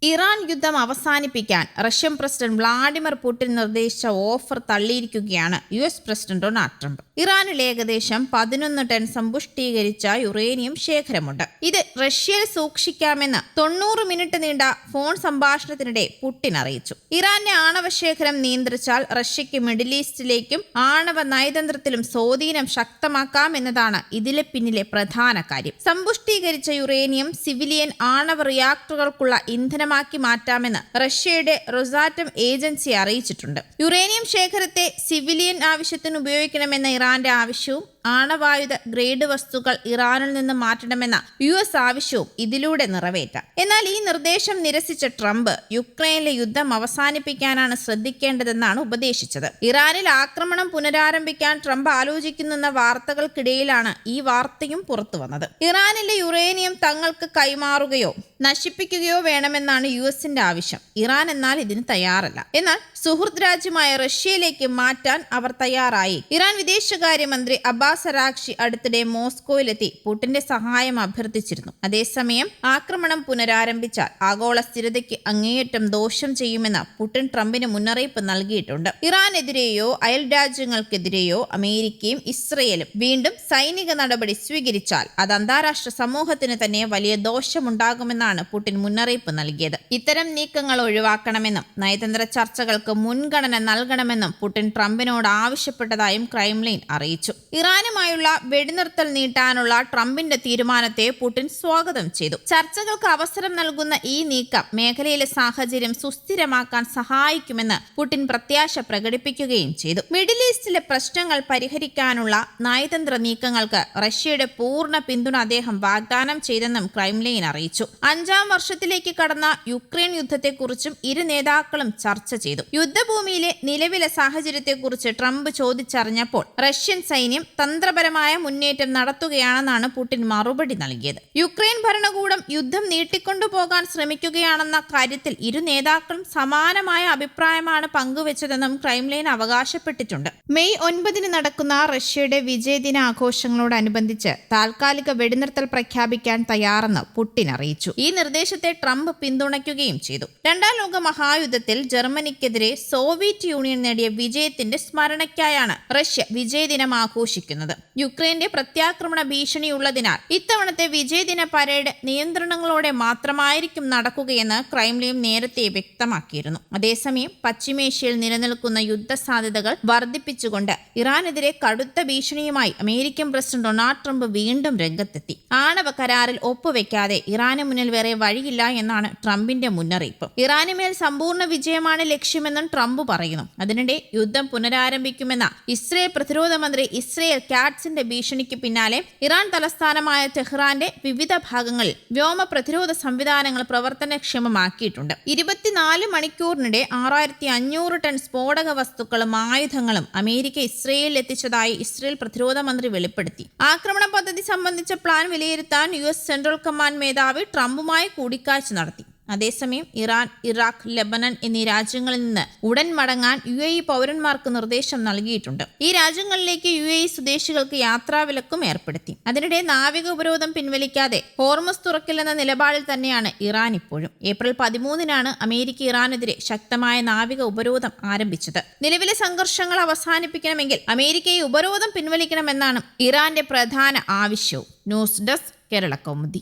Iran യുദ്ധം അവസാനിപ്പിക്കാൻ Russian president Vladimir Putin നിർദ്ദേശിച്ച ഓഫർ തള്ളിയിരിക്കുകയാണ് US പ്രസിഡന്റ് ഡൊണാൾഡ് ട്രംപ്. ഇറാനിൽ ഏകദേശം 11 ടൺ സമ്പുഷ്ടീകരിച്ച യുറേനിയം ശേഖരമുണ്ട്. ഇത് റഷ്യയിൽ സൂക്ഷിക്കാമെന്ന് 90 മിനിറ്റ് നീണ്ട ഫോൺ സംഭാഷണത്തിനിടെ പുടിൻ അറിയിച്ചു. ഇറാന്റെ ആണവ ശേഖരം നിയന്ത്രിച്ചാൽ റഷ്യയ്ക്ക് മിഡിൽ ഈസ്റ്റിലേക്കും ആണവ നയതന്ത്രത്തിലും സ്വാധീനം ശക്തമാക്കാം എന്നതാണ് ഇതിലെ പിന്നിലെ പ്രധാന കാര്യം. സമ്പുഷ്ടീകരിച്ച യുറേനിയം സിവിലിയൻ ആണവ റിയാക്ടറുകൾക്കുള്ള ഇന്ധനമാക്കി മാറ്റാമെന്ന് റഷ്യയുടെ റൊസാറ്റം ഏജൻസി അറിയിച്ചിട്ടുണ്ട്. യുറേനിയം ശേഖരത്തെ സിവിലിയൻ ആവശ്യത്തിന് ഉപയോഗിക്കണമെന്ന ഇറാന്റെ ആവശ്യവും ആണവായുധ ഗ്രേഡ് വസ്തുക്കൾ ഇറാനിൽ നിന്ന് മാറ്റണമെന്ന US ആവശ്യവും ഇതിലൂടെ നിറവേറ്റാം. എന്നാൽ ഈ നിർദ്ദേശം നിരസിച്ച ട്രംപ് യുക്രൈനിലെ യുദ്ധം അവസാനിപ്പിക്കാനാണ് ശ്രദ്ധിക്കേണ്ടതെന്നാണ് ഉപദേശിച്ചത്. ഇറാനിൽ ആക്രമണം പുനരാരംഭിക്കാൻ ട്രംപ് ആലോചിക്കുന്നെന്ന വാർത്തകൾക്കിടയിലാണ് ഈ വാർത്തയും പുറത്തുവന്നത്. ഇറാനിലെ യുറേനിയം തങ്ങൾക്ക് കൈമാറുകയോ നശിപ്പിക്കുകയോ വേണമെന്നാണ് US-ന്റെ ആവശ്യം. ഇറാൻ എന്നാൽ ഇതിന് തയ്യാറല്ല. എന്നാൽ സുഹൃത്ത് രാജ്യമായ റഷ്യയിലേക്ക് മാറ്റാൻ അവർ തയ്യാറായി. ഇറാൻ വിദേശകാര്യമന്ത്രി അബ്ബാസ് അരാഗ്ചി അടുത്തിടെ മോസ്കോയിലെത്തി പുടിന്റെ സഹായം അഭ്യർത്ഥിച്ചിരുന്നു. അതേസമയം ആക്രമണം പുനരാരംഭിച്ചാൽ ആഗോള സ്ഥിരതയ്ക്ക് അങ്ങേയറ്റം ദോഷം ചെയ്യുമെന്ന് പുടിൻ ട്രംപിന് മുന്നറിയിപ്പ് നൽകിയിട്ടുണ്ട്. ഇറാനെതിരെയോ അയൽ രാജ്യങ്ങൾക്കെതിരെയോ അമേരിക്കയും ഇസ്രയേലും വീണ്ടും സൈനിക നടപടി സ്വീകരിച്ചാൽ അത് അന്താരാഷ്ട്ര സമൂഹത്തിന് തന്നെ വലിയ ദോഷമുണ്ടാകുമെന്നാണ് പുടിൻ മുന്നറിയിപ്പ് നൽകിയത്. ഇത്തരം നീക്കങ്ങൾ ഒഴിവാക്കണമെന്നും നയതന്ത്ര ചർച്ചകൾക്ക് മുൻഗണന നൽകണമെന്നും പുടിൻ ട്രംപിനോട് ആവശ്യപ്പെട്ടതായും ക്രെംലിൻ അറിയിച്ചു. ഇറാനുമായുള്ള വെടിനിർത്തൽ നീട്ടാനുള്ള ട്രംപിന്റെ തീരുമാനത്തെ പുടിൻ സ്വാഗതം ചെയ്തു. ചർച്ചകൾക്ക് അവസരം നൽകുന്ന ഈ നീക്കം മേഖലയിലെ സാഹചര്യം സുസ്ഥിരമാക്കാൻ സഹായിക്കുമെന്ന് പുടിൻ പ്രത്യാശ പ്രകടിപ്പിക്കുകയും ചെയ്തു. മിഡിൽ ഈസ്റ്റിലെ പ്രശ്നങ്ങൾ പരിഹരിക്കാനുള്ള നയതന്ത്ര നീക്കങ്ങൾക്ക് റഷ്യയുടെ പൂർണ്ണ പിന്തുണ അദ്ദേഹം വാഗ്ദാനം ചെയ്തെന്നും ക്രെംലിൻ അറിയിച്ചു. 5ാം വർഷത്തിലേക്ക് കടന്ന യുക്രൈൻ യുദ്ധത്തെക്കുറിച്ചും ഇരു നേതാക്കളും ചർച്ച ചെയ്തു. യുദ്ധഭൂമിയിലെ നിലവിലെ സാഹചര്യത്തെക്കുറിച്ച് ട്രംപ് ചോദിച്ചറിഞ്ഞപ്പോൾ റഷ്യൻ സൈന്യം തന്ത്രപരമായ മുന്നേറ്റം നടത്തുകയാണെന്നാണ് പുടിൻ മറുപടി നൽകിയത്. യുക്രൈൻ ഭരണകൂടം യുദ്ധം നീട്ടിക്കൊണ്ടുപോകാൻ ശ്രമിക്കുകയാണെന്ന കാര്യത്തിൽ ഇരു നേതാക്കളും സമാനമായ അഭിപ്രായമാണ് പങ്കുവച്ചതെന്നും ക്രെംലിൻ അവകാശപ്പെട്ടിട്ടുണ്ട്. മെയ് 9 നടക്കുന്ന റഷ്യയുടെ വിജയദിനാഘോഷങ്ങളോടനുബന്ധിച്ച് താൽക്കാലിക വെടിനിർത്തൽ പ്രഖ്യാപിക്കാൻ തയ്യാറെന്ന് പുടിൻ അറിയിച്ചു. ഈ നിർദ്ദേശത്തെ ട്രംപ് പിന്തുണയ്ക്കുകയും ചെയ്തു. 2ാം ലോക മഹായുദ്ധത്തിൽ ജർമ്മനിക്കെതിരെ സോവിയറ്റ് യൂണിയൻ നേടിയ വിജയത്തിന്റെ സ്മരണയ്ക്കായാണ് റഷ്യ വിജയദിനം ആഘോഷിക്കുന്നത്. യുക്രൈന്റെ പ്രത്യാക്രമണ ഭീഷണിയുള്ളതിനാൽ ഇത്തവണത്തെ വിജയദിന പരേഡ് നിയന്ത്രണങ്ങളോടെ മാത്രമായിരിക്കും നടക്കുകയെന്ന് ക്രെംലിൻ നേരത്തെ വ്യക്തമാക്കിയിരുന്നു. അതേസമയം പശ്ചിമേഷ്യയിൽ നിലനിൽക്കുന്ന യുദ്ധസാധ്യതകൾ വർദ്ധിപ്പിച്ചുകൊണ്ട് ഇറാനെതിരെ കടുത്ത ഭീഷണിയുമായി അമേരിക്കൻ പ്രസിഡന്റ് ഡൊണാൾഡ് ട്രംപ് വീണ്ടും രംഗത്തെത്തി. ആണവ കരാറിൽ ഒപ്പുവെക്കാതെ ഇറാന് മുന്നിൽ വേറെ വഴിയില്ല എന്നാണ് ട്രംപിന്റെ മുന്നറിയിപ്പ്. ഇറാനുമേൽ സമ്പൂർണ്ണ വിജയമാണ് ലക്ഷ്യമെന്നും ട്രംപ് പറയുന്നു. അതിനിടെ യുദ്ധം പുനരാരംഭിക്കുമെന്ന ഇസ്രയേൽ പ്രതിരോധ മന്ത്രി ഇസ്രയേൽ കാറ്റ്സിന്റെ ഭീഷണിക്ക് പിന്നാലെ ഇറാൻ തലസ്ഥാനമായ ടെഹ്റാന്റെ വിവിധ ഭാഗങ്ങളിൽ വ്യോമ പ്രതിരോധ സംവിധാനങ്ങൾ പ്രവർത്തനക്ഷമമാക്കിയിട്ടുണ്ട്. 24 മണിക്കൂറിനിടെ 6500 ടൺ സ്ഫോടക വസ്തുക്കളും ആയുധങ്ങളും അമേരിക്ക ഇസ്രയേലിൽ എത്തിച്ചതായി ഇസ്രയേൽ പ്രതിരോധ മന്ത്രി വെളിപ്പെടുത്തി. ആക്രമണ പദ്ധതി സംബന്ധിച്ച പ്ലാൻ വിലയിരുത്താൻ US സെൻട്രൽ കമാൻഡ് മേധാവി ട്രംപുമായി കൂടിക്കാഴ്ച നടത്തി. അതേസമയം ഇറാൻ, ഇറാഖ്, ലെബനൻ എന്നീ രാജ്യങ്ങളിൽ നിന്ന് ഉടൻ മടങ്ങാൻ UAE പൗരന്മാർക്ക് നിർദ്ദേശം നൽകിയിട്ടുണ്ട്. ഈ രാജ്യങ്ങളിലേക്ക് UAE സ്വദേശികൾക്ക് യാത്രാവിലക്കും ഏർപ്പെടുത്തി. അതിനിടെ നാവിക ഉപരോധം പിൻവലിക്കാതെ ഹോർമസ് തുറക്കില്ലെന്ന നിലപാടിൽ തന്നെയാണ് ഇറാൻ ഇപ്പോഴും. ഏപ്രിൽ 13 അമേരിക്ക ഇറാനെതിരെ ശക്തമായ നാവിക ഉപരോധം ആരംഭിച്ചത്. നിലവിലെ സംഘർഷങ്ങൾ അവസാനിപ്പിക്കണമെങ്കിൽ അമേരിക്ക ഈ ഉപരോധം പിൻവലിക്കണമെന്നാണ് ഇറാന്റെ പ്രധാന ആവശ്യവും. News desk Kerala Kaumudi.